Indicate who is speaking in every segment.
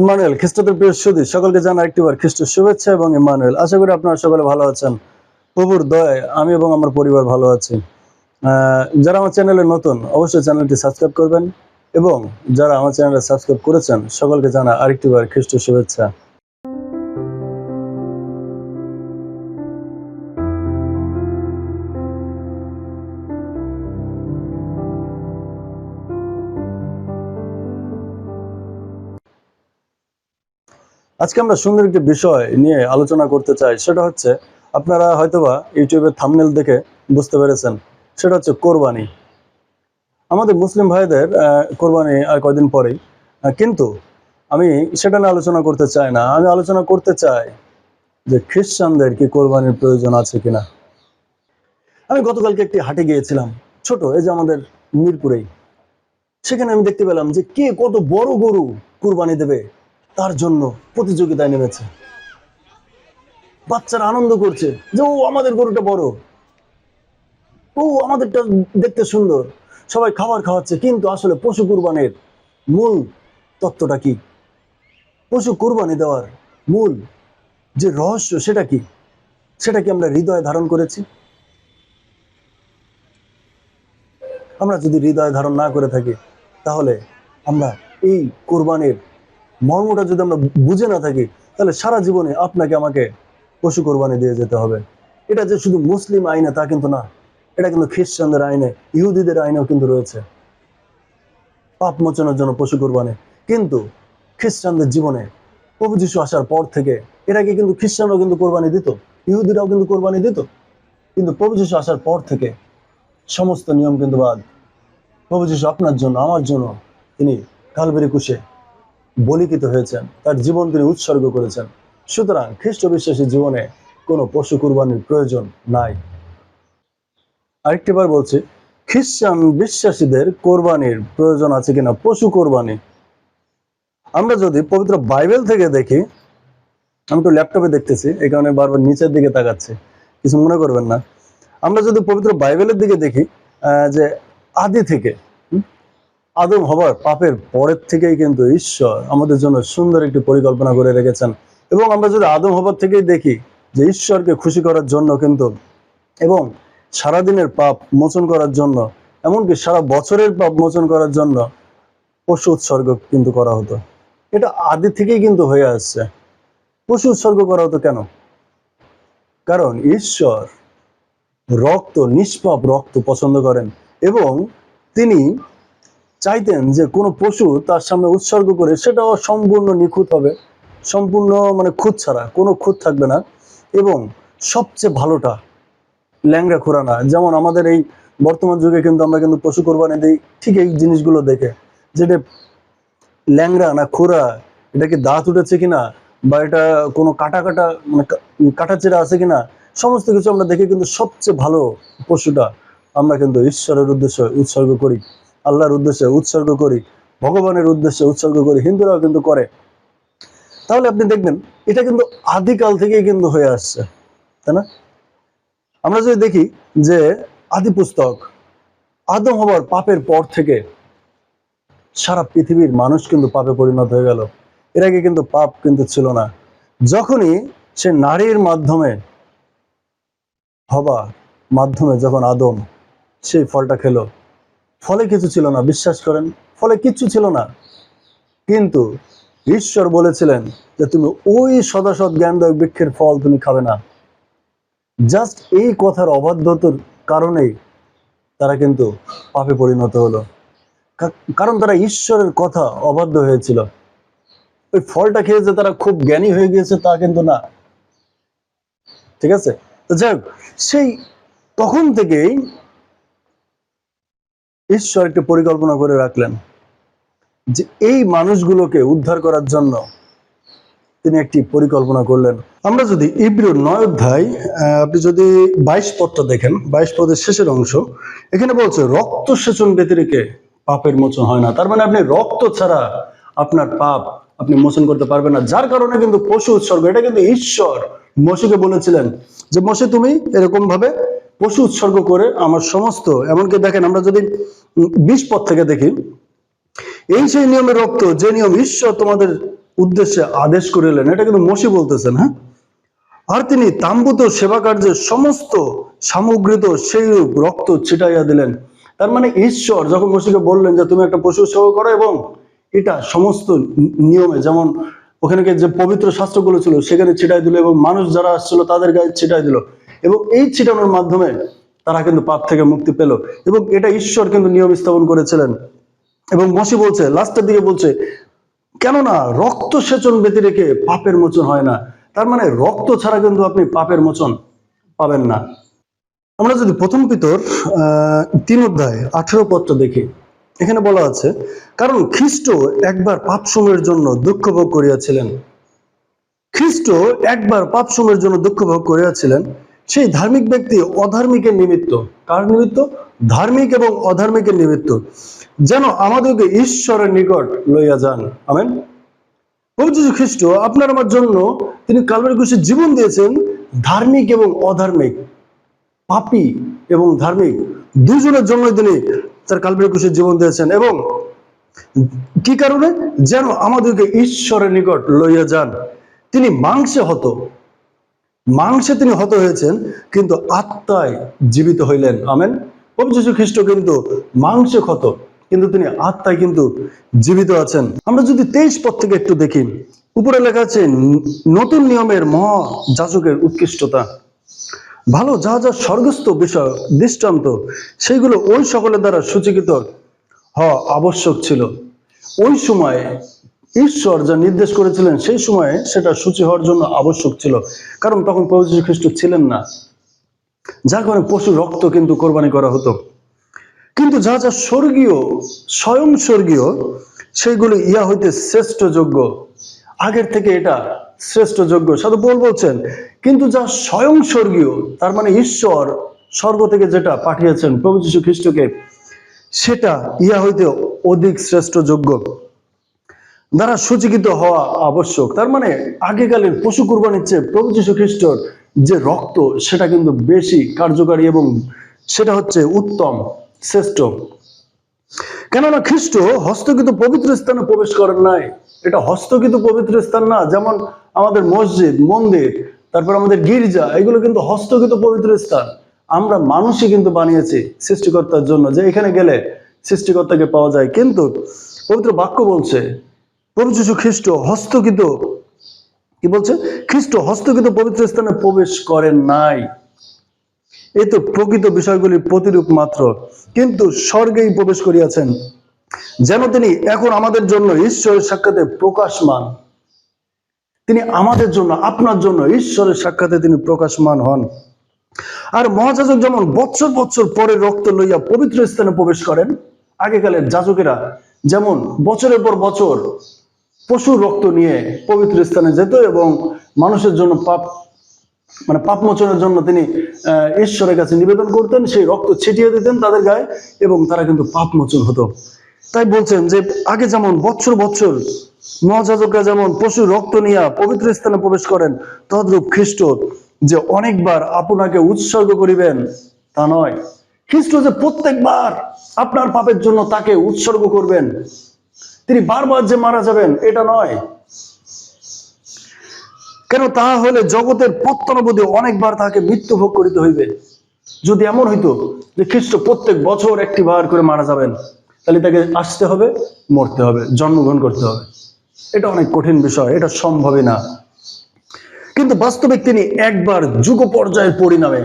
Speaker 1: Emmanuel খ্রিস্টদের প্রিয় সুধী সকলকে জানা একটিবার খ্রিস্টের শুভেচ্ছা এবং ইম্মানুয়েল। আশা করি আপনারা সকলে ভালো আছেন। প্রভুর দয়ায় আমি এবং আমার পরিবার ভালো আছি। যারা আমার চ্যানেলে নতুন অবশ্যই চ্যানেলটি সাবস্ক্রাইব করবেন এবং যারা আমার চ্যানেলে সাবস্ক্রাইব করেছেন সকলকে জানা আরেকটিবার খ্রিস্টের শুভেচ্ছা। আজকে আমরা সুন্দর একটি বিষয় নিয়ে আলোচনা করতে চাই, সেটা হচ্ছে আপনারা হয়তোবা ইউটিউবের থাম্বনেল দেখে বুঝতে পেরেছেন, সেটা হচ্ছে কোরবানি। আমাদের মুসলিম ভাইদের কোরবানি আর কয়দিন পরেই, কিন্তু আমি সেটা নিয়ে আলোচনা করতে চাই না। আমি আলোচনা করতে চাই যে খ্রিস্টানদের কি কোরবানির প্রয়োজন আছে কিনা। আমি গতকালকে একটি হাটে গিয়েছিলাম, ছোট, এই যে আমাদের মিরপুরেই। সেখানে আমি দেখতে পেলাম যে কে কত বড় গরু কোরবানি দেবে তার জন্য প্রতিযোগিতায় নেমেছে। বাচ্চারা আনন্দ করছে যে ও আমাদের গরুটা বড়, ও আমাদেরটা দেখতে সুন্দর। সবাই খাবার খাওয়াচ্ছে, কিন্তু আসলে পশু কুরবানির মূল তত্ত্বটা কি? পশু কুরবানি দেওয়ার মূল যে রহস্য সেটা কি? সেটা কি আমরা হৃদয়ে ধারণ করেছি? আমরা যদি হৃদয়ে ধারণ না করে থাকি, তাহলে আমরা এই কোরবানির মর্মটা যদি আমরা বুঝে না থাকি, তাহলে সারা জীবনে আপনাকে আমাকে পশু কোরবানি দিয়ে যেতে হবে। এটা যে শুধু মুসলিম আইনে তা কিন্তু না, এটা কিন্তু খ্রিস্টানদের আইনে, ইহুদিদের আইনেও কিন্তু রয়েছে পাপ মোচনের জন্য পশু কোরবানি। কিন্তু খ্রিস্টানদের জীবনে প্রভু যীশু আসার পর থেকে, এর আগে কিন্তু খ্রিস্টানরাও কিন্তু কোরবানি দিত, ইহুদিরাও কিন্তু কোরবানি দিত, কিন্তু প্রভু যীশু আসার পর থেকে সমস্ত নিয়ম কিন্তু বাদ। প্রভু যীশু আপনার জন্য, আমার জন্য তিনি কালভারি ক্রুশে বলিকৃত হয়েছেন, তার জীবন তিনি উৎসর্গ করেছেন। সুতরাং খ্রিস্ট বিশ্বাসী জীবনে কোনো পশু কুরবানির প্রয়োজন নাই। আরেকটিবার বলছি, খ্রিস্টান বিশ্বাসীদের কোরবানির প্রয়োজন আছে কিনা পশু কোরবানি। আমরা যদি পবিত্র বাইবেল থেকে দেখি, আমি তো ল্যাপটপে দেখতেছি এই কারণে বারবার নিচের দিকে তাকাচ্ছি, কিছু মনে করবেন না। আমরা যদি পবিত্র বাইবেলের দিকে দেখি, যে আদি থেকে, আদম হবার পাপের পরের থেকেই কিন্তু ঈশ্বর আমাদের জন্য সুন্দর একটি পরিকল্পনা করে রেখেছেন। এবং আমরা যদি আদম হবার থেকেই দেখি যে ঈশ্বরকে খুশি করার জন্য কিন্তু, এবং সারাদিনের পাপ মোচন করার জন্য, এমনকি সারা বছরের পাপ মোচন করার জন্য পশু উৎসর্গ কিন্তু করা হতো। এটা আদি থেকেই কিন্তু হয়ে আসছে। পশু উৎসর্গ করা হতো কেন? কারণ ঈশ্বর রক্ত, নিষ্পাপ রক্ত পছন্দ করেন, এবং তিনি চাইতেন যে কোনো পশু তার সামনে উৎসর্গ করে সেটাও সম্পূর্ণ নিখুঁত হবে, সম্পূর্ণ খুঁত ছাড়া, কোনো খুঁত থাকবে না, এবং সবচেয়ে ভালোটা, ল্যাংড়া খোরা না। যেমন আমাদের এই বর্তমান যুগে কিন্তু আমরা কিন্তু পশু কোরবানি দিই ঠিক এই জিনিসগুলো দেখে, যেটা ল্যাংড়া না খোরা, এটা কি দাঁত উঠেছে কিনা, বা এটা কোনো কাটা কাটা কাটা চেরা আছে কিনা, সমস্ত কিছু আমরা দেখে কিন্তু সবচেয়ে ভালো পশুটা আমরা কিন্তু ঈশ্বরের উদ্দেশ্যে উৎসর্গ করি, আল্লাহর উদ্দেশ্যে উৎসর্গ করি, ভগবানের উদ্দেশ্যে উৎসর্গ করি। হিন্দুরাও কিন্তু করে। তাহলে আপনি দেখবেন এটা কিন্তু আদিকাল থেকেই কিন্তু হয়ে আসছে, তাই না? আমরা যদি দেখি যে আদি পুস্তক, আদম হবার পাপের পর থেকে সারা পৃথিবীর মানুষ কিন্তু পাপে পরিণত হয়ে গেল। এর আগে কিন্তু পাপ কিন্তু ছিল না। যখনই সে নারীর মাধ্যমে যখন আদম সেই ফলটা খেলো, ফলে কিছু ছিল না, বিশ্বাস করেন, ফলে কিচ্ছু ছিল না। কিন্তু ঈশ্বর বলেছিলেন যে তুমি ওই সদাসৎ জ্ঞানদায়ক বৃক্ষের ফল তুমি খাবে না। জাস্ট এই কথার অবাধ্যতার কারণেই তারা কিন্তু পাপে পরিণত হলো, কারণ তারা ঈশ্বরের কথা অবাধ্য হয়েছিল। ওই ফলটা খেয়ে যে তারা খুব জ্ঞানী হয়ে গিয়েছে তা কিন্তু না, ঠিক আছে? তো যাই হোক, সেই তখন থেকেই ঈশ্বর একটি পরিকল্পনা করে রাখলেন যে এই মানুষগুলোকে উদ্ধার করার জন্য তিনি একটি পরিকল্পনা করলেন। আমরা যদি ইব্রিয় 9 অধ্যায়, আপনি যদি 22 পদটা দেখেন, 22 পদের শেষের অংশ, এখানে বলছে রক্ত সেচন ব্যতিরেকে পাপের মোচন হয় না। তার মানে আপনি রক্ত ছাড়া আপনার পাপ আপনি মোচন করতে পারবেন না। যার কারণে কিন্তু পশু উৎসর্গ, এটা কিন্তু ঈশ্বর মোশেকে বলেছিলেন যে মোশে তুমি এরকম ভাবে পশু উৎসর্গ করে আমার সমস্ত, এমনকি দেখেন আমরা যদি 20 পদ থেকে দেখি, এই সেই নিয়মের রক্ত যে নিয়ম ঈশ্বর তোমাদের উদ্দেশ্যে আদেশ করিলেন। এটা কিন্তু মসি বলতেছেন, হ্যাঁ। আর তিনি তাম্বুত সেবা কার্যের সমস্ত সামগ্রীত সেই রক্ত ছিটাইয়া দিলেন। তার মানে ঈশ্বর যখন মসিকে বললেন যে তুমি একটা পশু সেবা করো এবং এটা সমস্ত নিয়মে, যেমন ওখানে যে পবিত্র শাস্ত্রগুলো ছিল সেখানে ছিটাই দিল এবং মানুষ যারা আসছিল তাদের গায়ে ছিটাই দিল, এবং এই ছিটানোর মাধ্যমে তারা কিন্তু পাপ থেকে মুক্তি পেল, এবং এটা ঈশ্বর কিন্তু নিয়ম স্থাপন করেছিলেন। এবং মসি বলছে, লাস্টের দিকে বলছে, কেননা রক্ত সেচন ব্যতি রেখে পাপের মোচন হয় না। তার মানে রক্ত ছাড়া কিন্তু আপনি পাপের মোচন পাবেন না। আমরা যদি প্রথম পিতর 3 অধ্যায় 18 পদটা দেখি, এখানে বলা আছে, কারণ খ্রিস্ট একবার পাপ সময়ের জন্য দুঃখ ভোগ করিয়াছিলেন। খ্রিস্ট একবার পাপ সময়ের জন্য দুঃখ ভোগ করিয়াছিলেন, সেই ধার্মিক ব্যক্তি অধার্মিকের নিমিত্ত। কার নিমিত্ত? ধার্মিক এবং অধার্মিকের নিমিত্ত, যেন আমাদেরকে ঈশ্বরের নিকট লইয়া যান। আমেন। প্রভু যীশু খ্রিস্ট আপনার আমার জন্য তিনি কালভারি ক্রুশে জীবন দিয়েছেন, ধার্মিক এবং অধার্মিক, পাপী এবং ধার্মিক দুজনের জন্য তিনি তার কালভারি ক্রুশে জীবন দিয়েছেন। এবং কি কারণে? যেন আমাদেরকে ঈশ্বরের নিকট লইয়া যান। তিনি মাংসে তিনি হত হয়েছেন, কিন্তু আত্মায় জীবিত হইলেন। আমেন। প্রভু যীশু খ্রিস্ট কিন্তু মাংসে ক্ষত, কিন্তু তিনি আত্মায় কিন্তু জীবিত আছেন। আমরা যদি 23 পদ থেকে একটু দেখি, উপরে লেখা আছে নতুন নিয়মের মহাযাজকের উৎকৃষ্টতা। ভালো যা যা স্বর্গস্থ বিষয় দৃষ্টান্ত, সেইগুলো ওই সকলের দ্বারা সূচীকৃত হওয়া আবশ্যক ছিল। ওই সময় ঈশ্বর যা নির্দেশ করেছিলেন সেই সময়ে সেটা সূচি হওয়ার জন্য আবশ্যক ছিল, কারণ তখন প্রভু যীশু খ্রিস্ট ছিলেন না, যার কারণে পশুর রক্ত কিন্তু কোরবানি করা হতো। কিন্তু যা যা স্বর্গীয়, স্বয়ং স্বর্গীয়, সেইগুলো ইয়া হইতে শ্রেষ্ঠ যোগ্য। আগের থেকে এটা শ্রেষ্ঠ যোগ্য। সাধু পৌল বলছেন, কিন্তু যা স্বয়ং স্বর্গীয়, তার মানে ঈশ্বর স্বর্গ থেকে যেটা পাঠিয়েছেন প্রভু যীশু খ্রিস্টকে, সেটা ইয়া হইতে অধিক শ্রেষ্ঠ যোগ্য, দ্বারা সূচীকৃত হওয়া আবশ্যক। তার মানে আগেকালের পশু কুরবানির চেয়ে প্রভু যীশু খ্রিস্টর যে রক্ত, সেটা কিন্তু বেশি কার্যকারী এবং সেটা হচ্ছে উত্তম, শ্রেষ্ঠ। কেননা খ্রিস্ট হস্তকৃত পবিত্র স্থানে প্রবেশ করেন নাই। এটা হস্তকৃত পবিত্র স্থান না, যেমন আমাদের মসজিদ, মন্দির, তারপর আমাদের গির্জা, এগুলো কিন্তু হস্তকৃত পবিত্র স্থান। আমরা মানুষই কিন্তু বানিয়েছি সৃষ্টিকর্তার জন্য, যে এখানে গেলে সৃষ্টিকর্তাকে পাওয়া যায়। কিন্তু পবিত্র বাক্য বলছে প্রভু যীশু খ্রিস্ট হস্তকৃত, কি বলছে? খ্রিস্ট হস্তকৃত পবিত্র স্থানে প্রবেশ করেন নাই। এই তো প্রকৃত বিষয়গুলির প্রতিরূপ মাত্র, কিন্তু স্বর্গেই প্রবেশ করিয়াছেন, যেন তিনি এখন আমাদের জন্য ঈশ্বরের সাক্ষাতে প্রকাশমান। তিনি আমাদের জন্য, আপনার জন্য ঈশ্বরের সাক্ষাতে তিনি প্রকাশমান হন। আর মহাযাজক যেমন বছর বছর পরে রক্ত লইয়া পবিত্র স্থানে প্রবেশ করেন, আগেকালের যাজকেরা যেমন বছরের পর বছর পশুর রক্ত নিয়ে পবিত্র স্থানে যেত এবং মানুষের জন্য পাপ মোচনের জন্য তিনি ঈশ্বরের কাছে নিবেদন করতেন, সেই রক্ত ছিটিয়ে দিতেন তাদের গায়ে এবং তারা কিন্তু পাপ মোচন হতো। তাই বলছেন যে আগে যেমন বছর বছর মহাযাজকরা যেমন পশুর রক্ত নিয়ে পবিত্র স্থানে প্রবেশ করেন, তদ্রূপ খ্রিস্ট যে অনেকবার আপনাকে উৎসর্গ করিবেন তা নয়। খ্রিস্ট যে প্রত্যেকবার আপনার পাপের জন্য তাকে উৎসর্গ করবেন, তিনি বারবার যে মারা যাবেন এটা নয়। কেন? তাহা হলে জগতের পত্তনবধি অনেকবার তাকে মৃত্যু ভোগ করিতে হইবে। যদি এমন হইতো যে খ্রিস্ট প্রত্যেক বছর একটি বার করে মারা যাবেন, তাহলে তাকে আসতে হবে, মরতে হবে, জন্মগ্রহণ করতে হবে। এটা অনেক কঠিন বিষয়, এটা সম্ভবই না। কিন্তু বাস্তবে তিনি একবার যুগ পর্যায়ের পরিণামে,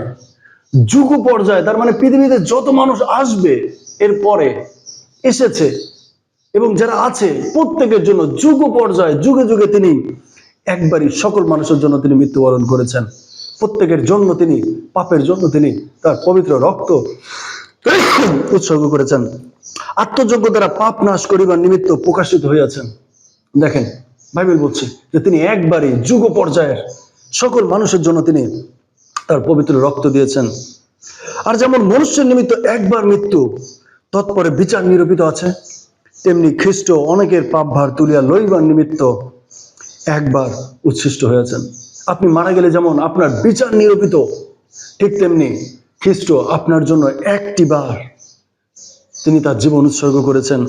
Speaker 1: যুগ পর্যায়ে, তার মানে পৃথিবীতে যত মানুষ আসবে এরপরে এসেছে এবং যারা আছে প্রত্যেকের জন্য যুগ পর্যায়ে, যুগে যুগে তিনি একবারই সকল মানুষের জন্য তিনি মৃত্যুবরণ করেছেন। প্রত্যেকের জন্য তিনি, পাপের জন্য তিনি তার পবিত্র রক্ত উৎসর্গ করেছেন। আত্মযজ্ঞ দ্বারা পাপ নাশ করিবার নিমিত্ত প্রকাশিত হইয়াছেন। দেখেন, বাইবেল বলছে যে তিনি একবারই যুগ পর্যায়ের সকল মানুষের জন্য তিনি তার পবিত্র রক্ত দিয়েছেন। আর যেমন মনুষ্যের নিমিত্ত একবার মৃত্যু, তৎপরে বিচার নিরূপিত আছে, তেমনি খ্রিস্ট অনেকের পাপ ভার তুলিয়া লইবার নিমিত্ত একবার উচ্ছিষ্ট হয়েছেন। আপনি মারা গেলে যেমন আপনার বিচার নিরূপিত, ঠিক তেমনি খ্রিস্ট আপনার জন্য একটি বার তিনি তার জীবন উৎসর্গ করেছেন।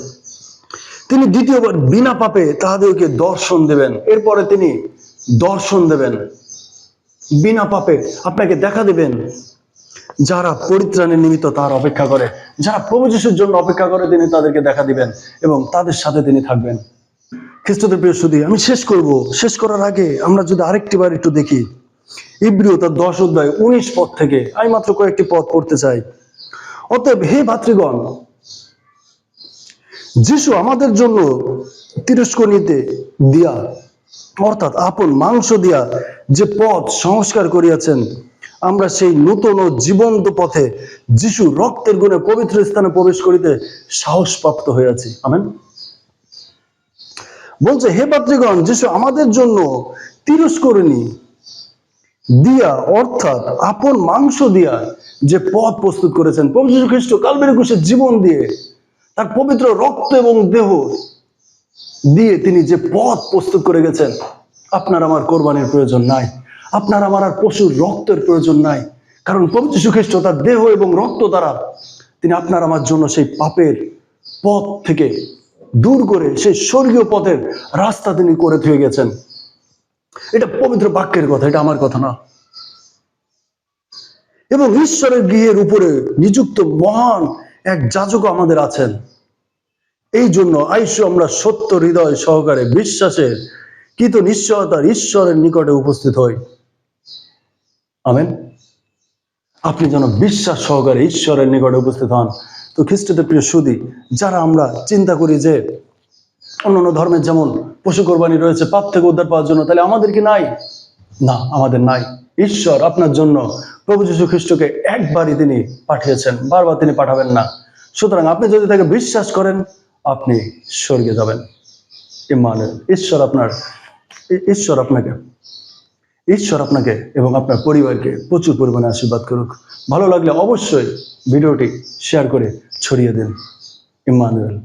Speaker 1: তিনি দ্বিতীয়বার বিনা পাপে তাহাদেরকে দর্শন দেবেন। এরপরে তিনি দর্শন দেবেন বিনা পাপে, আপনাকে দেখা দেবেন। যারা পরিত্রাণের নিমিত্ত তার অপেক্ষা করে, যারা প্রভু যিশুর জন্য অপেক্ষা করে, তিনি তাদেরকে দেখা দিবেন এবং তাদের সাথে তিনি থাকবেন। খ্রিস্টদের প্রিয় সুধী, আমি শেষ করার আগে আমরা যদি আরেকটি বার একটু দেখি ইব্রিয় তার 10 অধ্যায় 19 পদ থেকে আমি মাত্র কয়েকটি পদ পড়তে চাই। অতএব হে ভাতৃগণ, যিশু আমাদের জন্য তিরস্কনিতে দিয়া অর্থাৎ আপন মাংস দিয়া যে পথ সংস্কার করিয়াছেন, আমরা সেই নূতন ও জীবন্ত পথে যিশু রক্তের গুণে পবিত্র স্থানে প্রবেশ করিতে সাহস প্রাপ্ত হইয়াছি। আমেন। বলছে, হে ভাতৃগণ, যিশু আমাদের জন্য তিরস্করণী দিয়া অর্থাৎ আপন মাংস দিয়া যে পথ প্রস্তুত করেছেন, প্রভু যীশু খ্রিস্ট কালভারি ক্রুশে জীবন দিয়ে তার পবিত্র রক্ত এবং দেহ দিয়ে তিনি যে পথ প্রস্তুত করে গেছেন। আপনার আমার কোরবানির প্রয়োজন নাই, আপনার আমার আর পশুর রক্তের প্রয়োজন নাই, কারণ প্রভু যীশু খ্রিস্ট তার দেহ এবং রক্ত দ্বারা তিনি আপনার আমার জন্য সেই পাপের পথ থেকে দূর করে সেই স্বর্গীয় পথের রাস্তা তিনি করে থুয়ে গেছেন। এটা পবিত্র বাক্যের কথা, এটা আমার কথা না। এবং ঈশ্বরের গৃহের উপরে নিযুক্ত মহান এক যাজক আমাদের আছেন। এই জন্য আইসো আমরা সত্য হৃদয় সহকারে বিশ্বাসের কৃত নিশ্চয়তার ঈশ্বরের নিকটে উপস্থিত হই। আমেন। আপনি যেন বিশ্বাস সহকারে ঈশ্বরের নিকটে উপস্থিত হন। তো খ্রিস্টদের প্রিয় সুধী, যারা আমরা চিন্তা করি যে অন্যান্য ধর্মের যেমন পশু কোরবানি রয়েছে পাপ থেকে উদ্ধার পাওয়ার জন্য, তাহলে আমাদের কি নাই? না, আমাদের নাই। ঈশ্বর আপনার জন্য প্রভু যীশু খ্রিস্টকে একবারই তিনি পাঠিয়েছেন, বারবার তিনি পাঠাবেন না। সুতরাং আপনি যদি তাকে বিশ্বাস করেন, আপনি স্বর্গে যাবেন। ইম্মানুয়েল। ঈশ্বর আপনাকে এবং আপনার পরিবারকে প্রচুর পরিমাণে আশীর্বাদ করুক। ভালো লাগলে অবশ্যই ভিডিওটি শেয়ার করে ছড়িয়ে দিন। ইম্মানুয়েল।